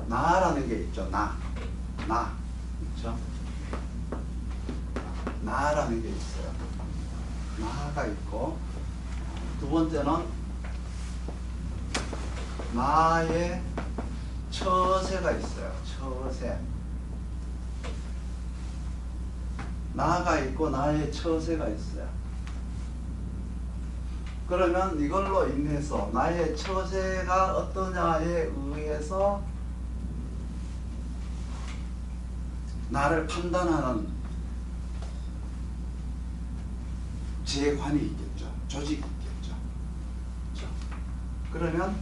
나라는 게 있죠. 나. 그렇죠? 나라는 게 있어요. 나가 있고, 두 번째는 나의 처세가 있어요. 처세. 나가 있고 나의 처세가 있어요. 그러면 이걸로 인해서 나의 처세가 어떠냐에 의해서 나를 판단하는 재관이 있겠죠. 조직이 있겠죠. 그렇죠? 그러면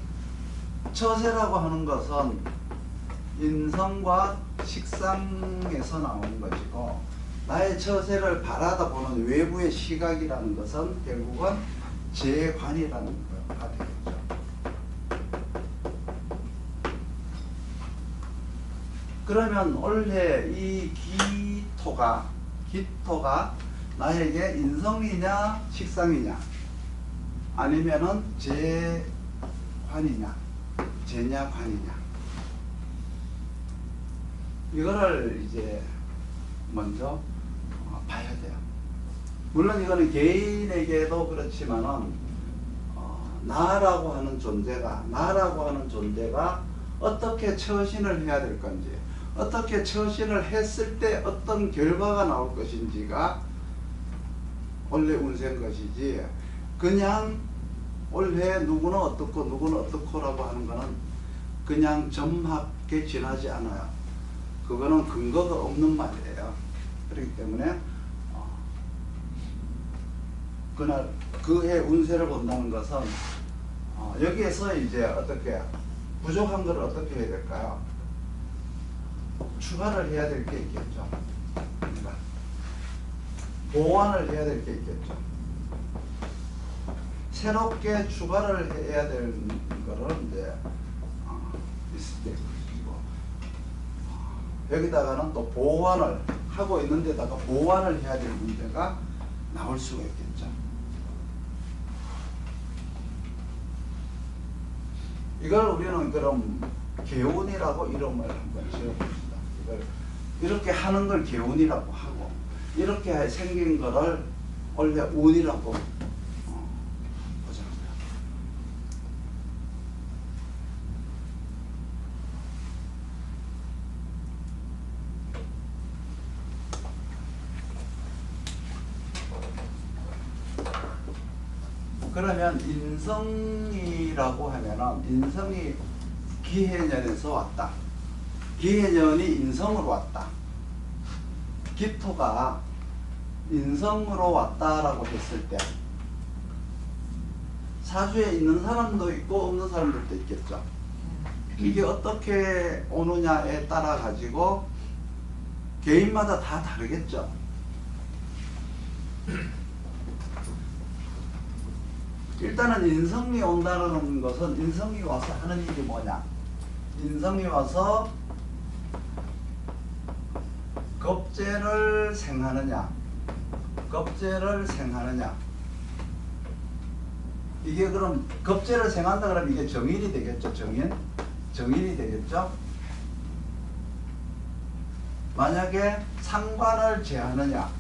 처세라고 하는 것은 인성과 식상에서 나오는 것이고, 나의 처세를 바라다 보는 외부의 시각이라는 것은 결국은 재관이라는 거가 되겠죠. 그러면 원래 이 기토가 나에게 인성이냐 식상이냐 아니면은 재관이냐 재냐관이냐, 이거를 이제 먼저 봐야 돼요. 물론 이거는 개인에게도 그렇지만은 나라고 하는 존재가 어떻게 처신을 해야 될 건지, 어떻게 처신을 했을 때 어떤 결과가 나올 것인지가 원래 운세인 것이지, 그냥 올해 누구는 어떻고 누구는 어떻고라고 하는 거는 그냥 점합게 지나지 않아요. 그거는 근거가 없는 말이에요. 그렇기 때문에 그날 그 해 운세를 본다는 것은 여기에서 이제 어떻게 부족한 걸 어떻게 해야 될까요? 추가를 해야 될 게 있겠죠. 그러니까 보완을 해야 될 게 있겠죠. 새롭게 추가를 해야 될 거를 이제 있을 때 것이고, 여기다가는 또 보완을 하고 있는 데다가 보완을 해야 될 문제가 나올 수가 있겠죠. 이걸 우리는 그럼 개운이라고 이름을 한번 지어봅시다. 이걸 이렇게 하는 걸 개운이라고 하고, 이렇게 생긴 거를 원래 운이라고 보자고요. 그러면 인성이라고 하면은, 인성이 기해년에서 왔다. 기해년이 인성으로 왔다. 기토가 인성으로 왔다라고 했을 때 사주에 있는 사람도 있고 없는 사람들도 있겠죠. 이게 어떻게 오느냐에 따라 가지고 개인마다 다 다르겠죠. 일단은 인성이 온다는 것은, 인성이 와서 하는 일이 뭐냐, 인성이 와서 겁재를 생하느냐, 이게 그럼 겁재를 생한다 그러면 이게 정인이 되겠죠. 정인이 되겠죠. 만약에 상관을 제하느냐,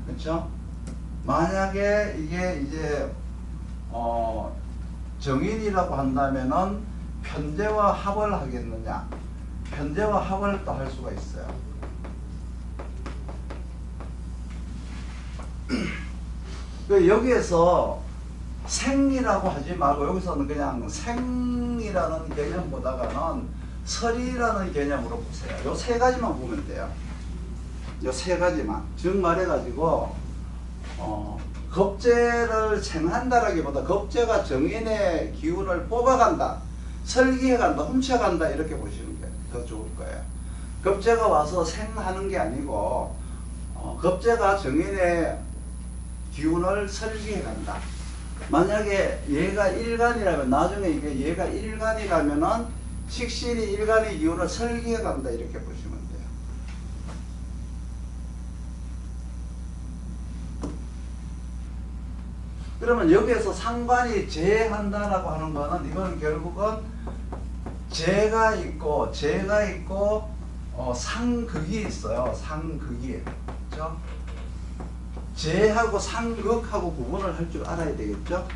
그렇죠? 만약에 이게 이제 정인이라고 한다면은 편재와 합을 하겠느냐, 편재와 합을 또 할 수가 있어요. 여기에서 생이라고 하지 말고 여기서는 그냥 생이라는 개념보다는 설이라는 개념으로 보세요. 요 세 가지만 보면 돼요. 요 세 가지만. 즉 말해가지고 겁재를 생한다라기보다 겁재가 정인의 기운을 뽑아간다, 설기해간다, 훔쳐간다, 이렇게 보시는 게 더 좋을 거예요. 겁재가 와서 생하는 게 아니고 겁재가 정인의 기운을 설기해간다. 만약에 얘가 일간이라면, 나중에 이게 얘가 일간이라면은 식신이 일간의 기운을 설기해간다, 이렇게 보시면 돼요. 그러면 여기에서 상관이 제한다라고 하는 거는 이거는 결국은 제가 있고 상극이 있어요. 상극이. 그렇죠? 제하고 상극하고 구분을 할 줄 알아야 되겠죠?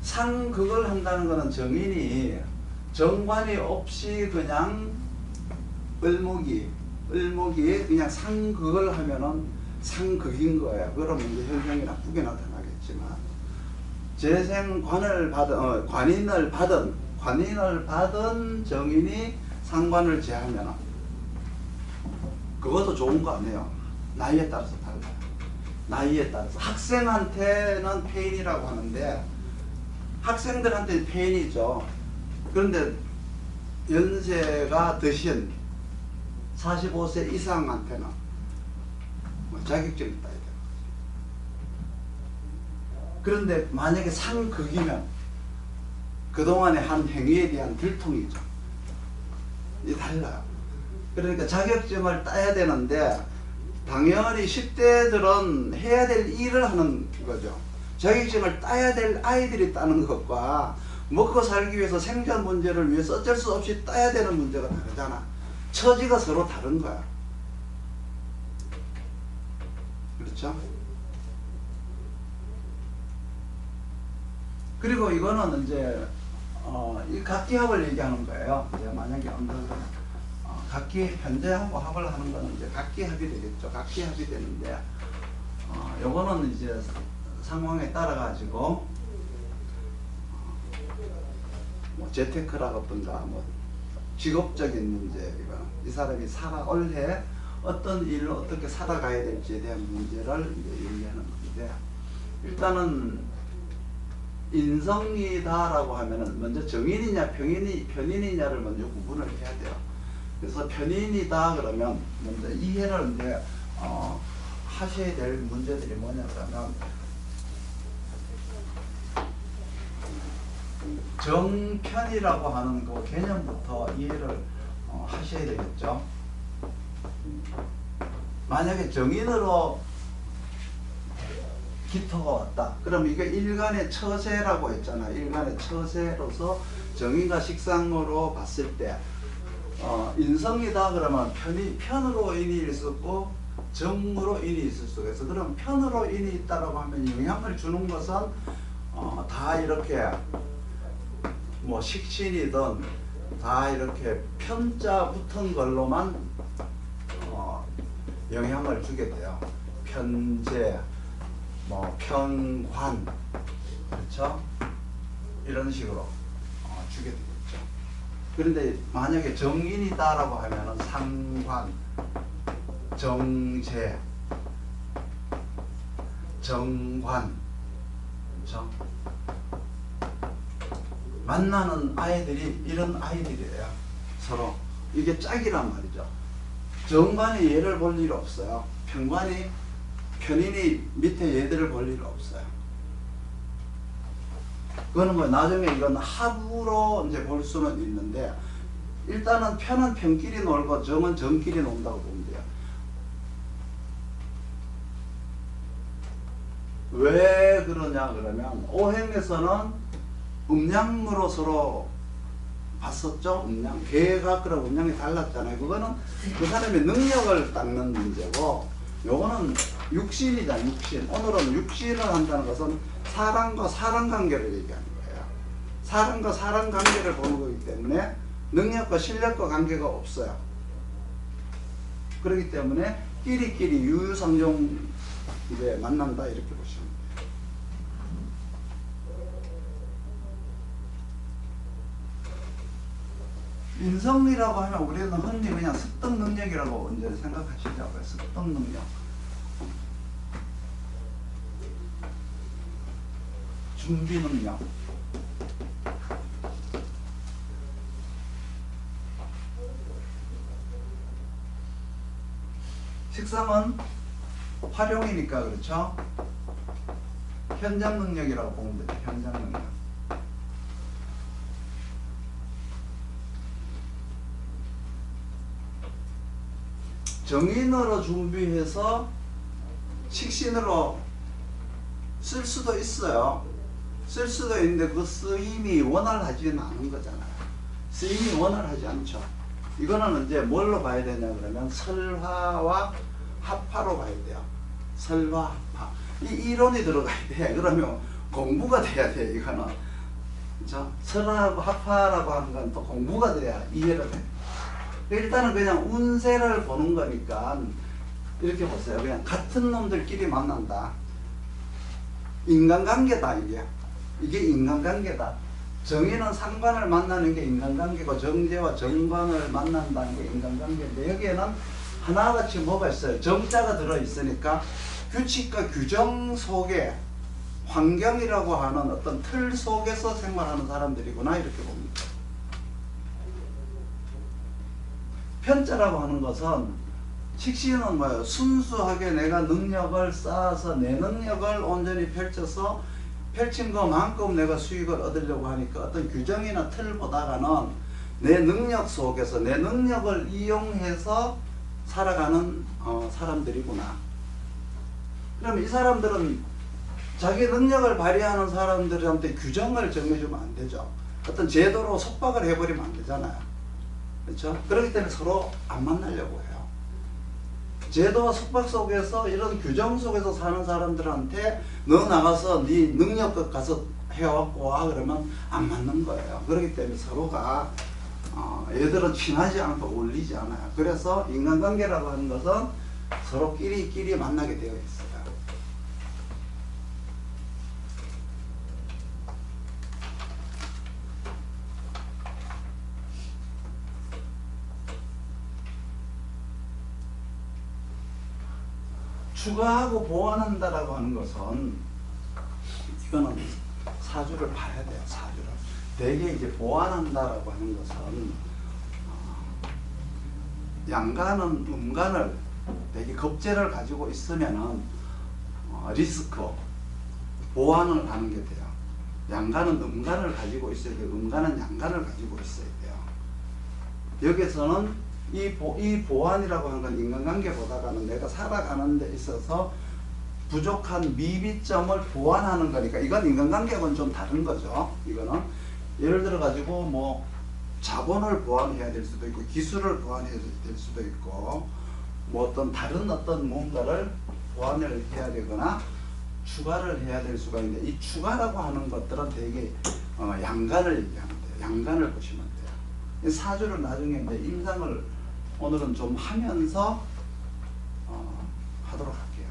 상극을 한다는 것은 정인이 정관이 없이 그냥 을목이 그냥 상극을 하면은 상극인 거예요. 그러면 이제 현상이 나쁘게 나타나겠지만 재생관을 받은 관인을 받은 정인이 상관을 제하면은 그것도 좋은 거 아니에요. 나이에 따라서 달라요. 나이에 따라서 학생한테는 폐인이라고 하는데 학생들한테 폐인이죠. 그런데 연세가 드신 45세 이상한테는 자격증이 따야 돼요. 그런데 만약에 상극이면 그동안의 한 행위에 대한 들통이죠. 이 달라요. 그러니까 자격증을 따야 되는데 당연히 10대들은 해야 될 일을 하는 거죠. 자격증을 따야 될 아이들이 따는 것과 먹고 살기 위해서 생존 문제를 위해서 어쩔 수 없이 따야 되는 문제가 다르잖아. 처지가 서로 다른 거야. 그렇죠? 그리고 이거는 이제 이 각기합을 얘기하는 거예요. 이제 만약에 각기 편제하고 합을 하는 거는 이제 각기합이 되겠죠. 각기합이 되는데 요거는 이제 상황에 따라 가지고 뭐 재테크라든가 뭐 직업적인 문제, 이 사람이 올해 어떤 일을 어떻게 살아가야 될지에 대한 문제를 이제 얘기하는 건데, 일단은 인성이다라고 하면은 먼저 정인이냐 편인이냐를 먼저 구분을 해야 돼요. 그래서 편인이다 그러면 먼저 이해를 이제 하셔야 될 문제들이 뭐냐면, 정편이라고 하는 그 개념부터 이해를 하셔야 되겠죠. 만약에 정인으로 기토가 왔다. 그럼 이게 일간의 처세라고 했잖아. 일간의 처세로서 정인과 식상으로 봤을 때 인성이다 그러면 편으로 인이 있었고 정으로 인이 있을 수가 있어. 그럼 편으로 인이 있다라고 하면 영향을 주는 것은 다 이렇게 뭐 식신이든 다 이렇게 편자 붙은 걸로만 영향을 주게 돼요. 편제, 뭐 편관, 그렇죠? 이런 식으로 주게 되겠죠. 그런데 만약에 정인이다라고 하면은 상관, 정제, 정관, 그렇죠? 만나는 아이들이 이런 아이들이에요. 서로 이게 짝이란 말이죠. 정관이 얘를 볼 일 없어요. 편인이 밑에 얘들을 볼 일 없어요. 그거는 뭐 나중에 이건 합으로 이제 볼 수는 있는데, 일단은 편은 편끼리 놀고 정은 정끼리 논다고 보면 돼요. 왜 그러냐 그러면 오행에서는 음양으로 서로 봤었죠. 음양, 개가 그런 음양이 달랐잖아요. 그거는 그 사람의 능력을 닦는 문제고, 요거는 육신이다. 육신. 오늘은 육신을 한다는 것은 사람과 사람 관계를 얘기하는 거예요. 사람과 사람 관계를 보는 거기 때문에 능력과 실력과 관계가 없어요. 그렇기 때문에 끼리끼리 유유상종 이제 만난다 이렇게 보시면 돼요. 인성이라고 하면 우리는 흔히 그냥 습득 능력이라고 이제 생각하시자고요. 습득 능력. 준비 능력. 식상은 활용이니까 그렇죠. 현장 능력이라고 보면 돼요. 현장 능력. 정인으로 준비해서 식신으로 쓸 수도 있어요. 쓸 수도 있는데 그 쓰임이 원활하지는 않은 거잖아요. 쓰임이 원활하지 않죠. 이거는 이제 뭘로 봐야 되냐 그러면 설화와 합화로 봐야 돼요. 설화, 합화. 이 이론이 들어가야 돼. 그러면 공부가 돼야 돼, 이거는. 그렇죠? 설화하고 합화라고 하는 건 또 공부가 돼야 이해가 돼. 일단은 그냥 운세를 보는 거니까 이렇게 보세요. 그냥 같은 놈들끼리 만난다. 인간관계다, 이게. 이게 인간관계다. 정의는 상관을 만나는 게 인간관계고 정제와 정관을 만난다는 게 인간관계인데 여기에는 하나같이 뭐가 있어요? 정자가 들어있으니까 규칙과 규정 속에 환경이라고 하는 어떤 틀 속에서 생활하는 사람들이구나 이렇게 봅니다. 편자라고 하는 것은 식신은 뭐예요? 순수하게 내가 능력을 쌓아서 내 능력을 온전히 펼쳐서 펼친 것만큼 내가 수익을 얻으려고 하니까 어떤 규정이나 틀보다가는 내 능력 속에서 내 능력을 이용해서 살아가는 사람들이구나. 그럼 이 사람들은 자기 능력을 발휘하는 사람들한테 규정을 정해주면 안 되죠. 어떤 제도로 속박을 해버리면 안 되잖아요. 그렇죠? 그렇기 때문에 서로 안 만나려고 해요. 제도와 속박 속에서 이런 규정 속에서 사는 사람들한테 너 나가서 네 능력껏 가서 해왔고 와 그러면 안 맞는 거예요. 그렇기 때문에 서로가 얘들은 친하지 않고 어울리지 않아요. 그래서 인간관계라고 하는 것은 서로끼리 만나게 되어 있어요. 추가하고 보완한다라고 하는 것은 이거는 사주를 봐야 돼요. 사주를. 대개 이제 보완한다라고 하는 것은 양간은 음간을 되게 겁재를 가지고 있으면은 리스크 보완을 하는 게 돼요. 양간은 음간을 가지고 있어야 돼요. 음간은 양간을 가지고 있어야 돼요. 여기서는 이 보완이라고 하는 건 인간관계보다는 내가 살아가는 데 있어서 부족한 미비점을 보완하는 거니까 이건 인간관계하고는 좀 다른 거죠. 이거는 예를 들어 가지고 뭐 자본을 보완해야 될 수도 있고 기술을 보완해야 될 수도 있고 뭐 어떤 다른 어떤 뭔가를 보완을 해야 되거나 추가를 해야 될 수가 있는데 이 추가라고 하는 것들은 되게 양간을 얘기하면 돼요. 양간을 보시면 돼요. 사주를 나중에 이제 임상을 오늘은 좀 하면서 하도록 할게요.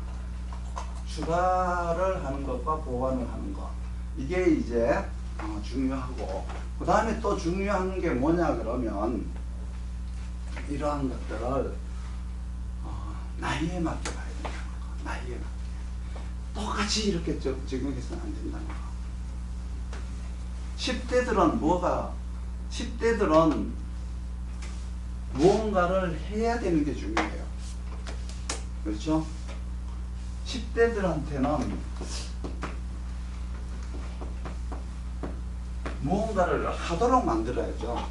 추가를 하는 것과 보완을 하는 것 이게 이제 중요하고 그 다음에 또 중요한 게 뭐냐 그러면 이러한 것들을 나이에 맞게 봐야 된다는 거. 나이에 맞게 똑같이 이렇게 적용해서는 안 된다는 거. 10대들은 무언가를 해야 되는 게 중요해요. 그렇죠? 10대들한테는 무언가를 하도록 만들어야죠.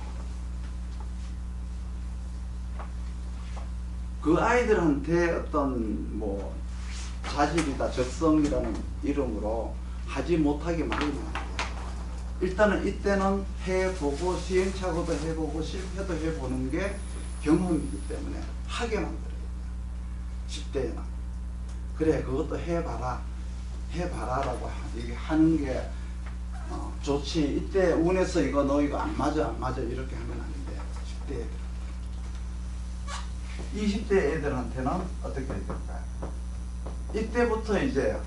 그 아이들한테 어떤 뭐 자질이다, 적성이라는 이름으로 하지 못하게 만들면 안 돼요. 일단은 이때는 해보고 시행착오도 해보고 실패도 해보는 게 경험이기 때문에 하게 만들어야 돼요. 10대에는. 그래 그것도 해봐라라고 얘기하는 게 좋지. 이때 운에서 이거 너 이거 안 맞아 이렇게 하면 안 돼. 10대 애들. 20대 애들한테는 어떻게 해야 될까요? 이때부터 이제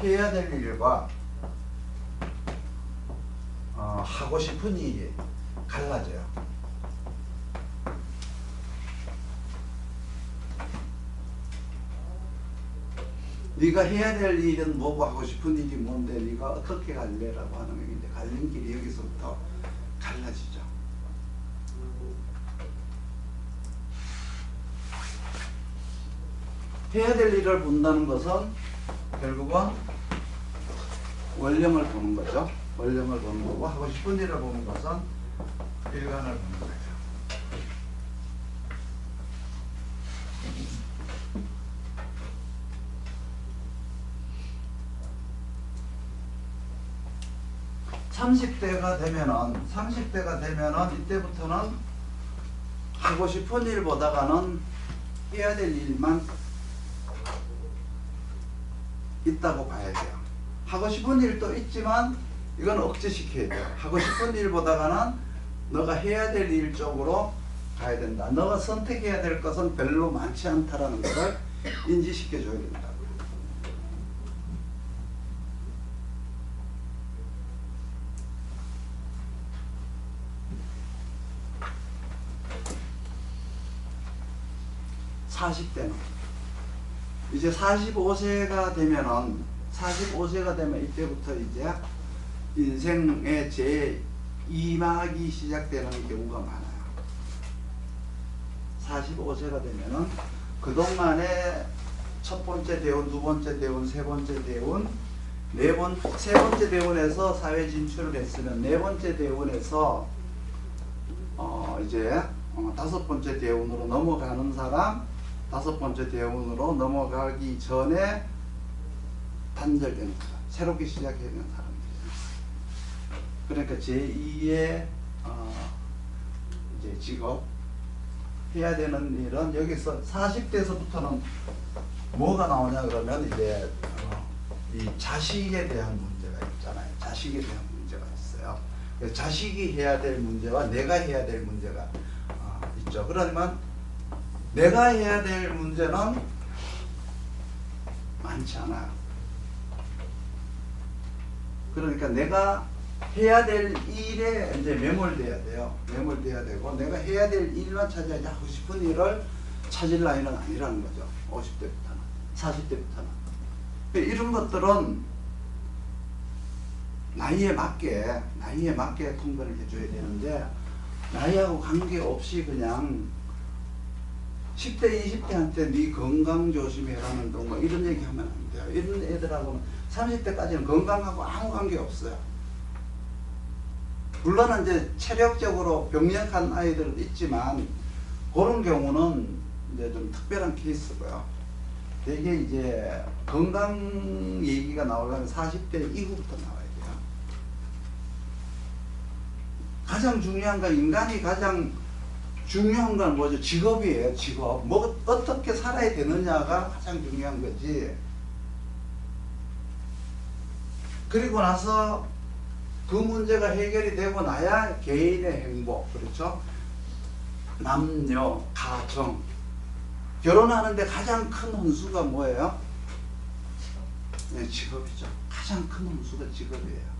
해야 될 일과 하고 싶은 일이 갈라져요. 네가 해야 될 일은 뭐고 하고 싶은 일이 뭔데 네가 어떻게 갈래라고 하는 게 이제 갈림길이 여기서부터 갈라지죠. 해야 될 일을 본다는 것은 결국은 원령을 보는 거죠. 원령을 보는 거고 하고 싶은 일을 보는 것은 일간을 보는 거예요. 30대가 되면은 이때부터는 하고 싶은 일보다가는 해야 될 일만 있다고 봐야 돼요. 하고 싶은 일도 있지만 이건 억제시켜야 돼요. 하고 싶은 일보다가는 너가 해야 될 일 쪽으로 가야 된다. 너가 선택해야 될 것은 별로 많지 않다라는 것을 인지시켜 줘야 된다. 40대는 이제 45세가 되면 이때부터 이제 인생의 제 2막이 시작되는 경우가 많아요. 45세가 되면은 그동안에 첫 번째 대운, 두 번째 대운, 세 번째 대운, 세 번째 대운에서 사회 진출을 했으면 네 번째 대운에서 이제 다섯 번째 대운으로 넘어가는 사람, 다섯 번째 대운으로 넘어가기 전에 단절되는 사람, 새롭게 시작해야 되는 사람들이에요. 그러니까 제2의 이제 직업, 해야 되는 일은 여기서 40대에서부터는 뭐가 나오냐 그러면 이제 이 자식에 대한 문제가 있잖아요. 자식에 대한 문제가 있어요. 자식이 해야 될 문제와 내가 해야 될 문제가 있죠. 그러면 내가 해야 될 문제는 많지 않아요. 그러니까 내가 해야 될 일에 이제 매몰돼야 돼요. 매몰돼야 되고 내가 해야 될 일만 찾아야지 하고 싶은 일을 찾을 나이는 아니라는 거죠. 50대부터는 40대부터는 이런 것들은 나이에 맞게 통과를 해줘야 되는데 나이하고 관계없이 그냥 10대 20대한테 네 건강 조심해라는 뭐 이런 얘기 하면 안 돼요. 이런 애들하고는 30대까지는 건강하고 아무 관계 없어요. 물론 이제 체력적으로 병력한 아이들은 있지만 그런 경우는 이제 좀 특별한 케이스고요. 되게 이제 건강 얘기가 나오려면 40대 이후부터 나와야 돼요. 가장 중요한 건 인간이 가장 중요한 건 뭐죠? 직업이에요. 직업. 뭐 어떻게 살아야 되느냐가 가장 중요한 거지. 그리고 나서 그 문제가 해결이 되고 나야 개인의 행복, 그렇죠? 남녀, 가정. 결혼하는데 가장 큰 혼수가 뭐예요? 네, 직업이죠. 가장 큰 혼수가 직업이에요.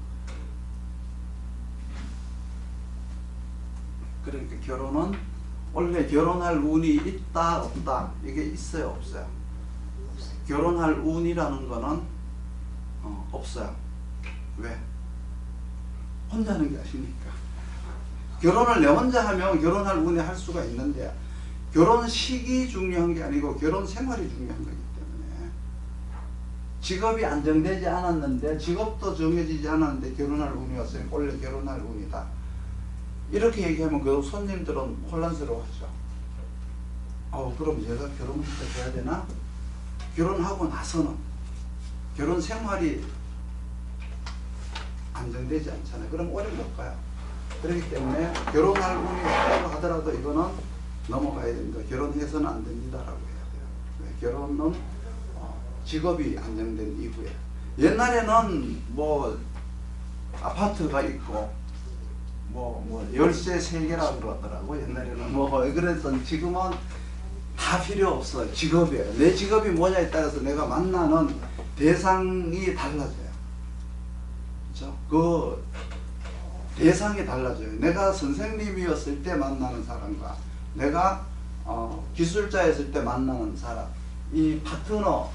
그러니까 결혼은 원래 결혼할 운이 있다 없다 이게 있어요 없어요? 결혼할 운이라는 거는 없어요. 왜? 혼자 하는 게 아니니까. 결혼을 내 혼자 하면 결혼할 운에 할 수가 있는데 결혼 시기 중요한 게 아니고 결혼 생활이 중요한 거기 때문에 직업이 안정되지 않았는데 직업도 정해지지 않았는데 결혼할 운이 왔어요. 원래 결혼할 운이다. 이렇게 얘기하면 그 손님들은 혼란스러워하죠. 그럼 얘가 결혼부터 해야 되나? 결혼하고 나서는 결혼 생활이 안정되지 않잖아요. 그럼 오래 못 가요. 그렇기 때문에 결혼할 운이 없다고 하더라도 이거는 넘어가야 됩니다. 결혼해서는 안 됩니다라고 해야 돼요. 결혼은 직업이 안정된 이후에. 옛날에는 뭐 아파트가 있고 뭐 열쇠 3개라고 그러더라고. 옛날에는 그래서 지금은 다 필요 없어요. 직업이에요. 내 직업이 뭐냐에 따라서 내가 만나는 대상이 달라져요. 그렇죠? 그 대상이 달라져요. 내가 선생님이었을 때 만나는 사람과 내가 기술자였을 때 만나는 사람, 이 파트너,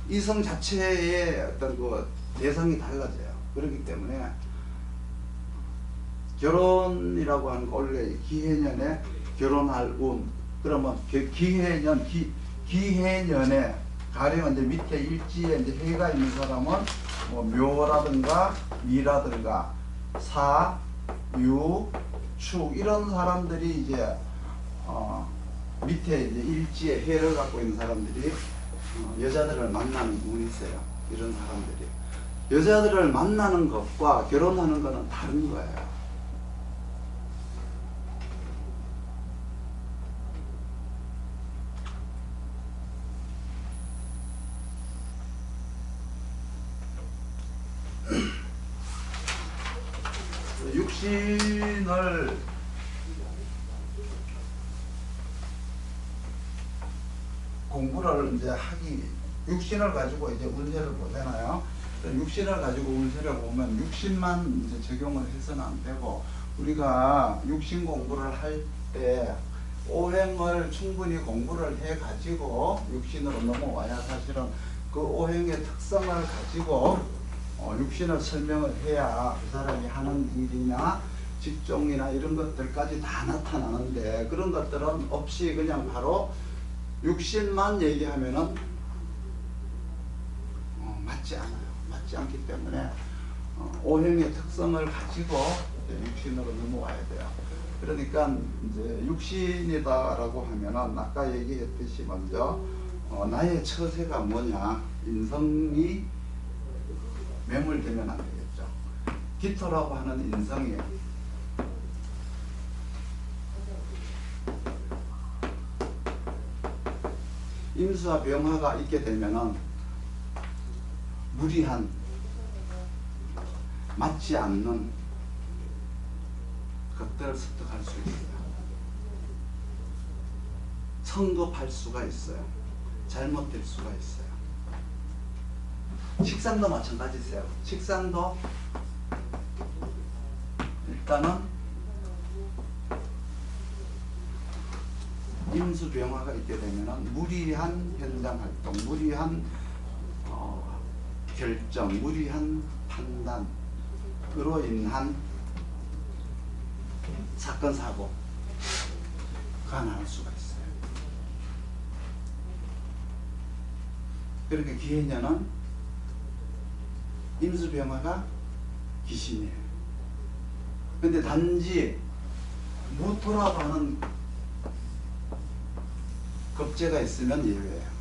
이성 자체의 어떤 그 대상이 달라져요. 그렇기 때문에 결혼이라고 하는 거 원래 기해년에 결혼할 운. 그러면 기해년에 가령 이제 밑에 일지에 이제 해가 있는 사람은 뭐 묘라든가 미라든가 사, 유, 축 이런 사람들이 이제 밑에 이제 일지에 해를 갖고 있는 사람들이 여자들을 만나는 운이 있어요. 이런 사람들이. 여자들을 만나는 것과 결혼하는 것은 다른 거예요. 육신을 공부를 이제 육신을 가지고 이제 운세를 보잖아요. 육신을 가지고 운세를 보면 육신만 이제 적용을 해서는 안 되고, 우리가 육신 공부를 할 때 오행을 충분히 공부를 해 가지고 육신으로 넘어와야 사실은 그 오행의 특성을 가지고 육신을 설명을 해야 그 사람이 하는 일이나 직종이나 이런 것들까지 다 나타나는데, 그런 것들은 없이 그냥 바로 육신만 얘기하면은 맞지 않아요. 맞지 않기 때문에 오행의 특성을 가지고 육신으로 넘어와야 돼요. 그러니까 이제 육신이다라고 하면은 아까 얘기했듯이 먼저 나의 처세가 뭐냐, 인성이 매몰되면 안 되겠죠. 기토라고 하는 인성이 임수와 병화가 있게 되면은 무리한, 맞지 않는 것들을 습득할 수 있어요. 성급할 수가 있어요. 잘못될 수가 있어요. 식상도 마찬가지세요. 식상도 일단은 임수병화가 있게 되면 무리한 현장 활동, 무리한 결정, 무리한 판단으로 인한 사건 사고가 날 수가 있어요. 그러니까 기해년은 임수병화가 귀신이에요. 근데 단지 무토라고 하는 겁재가 있으면 예외예요.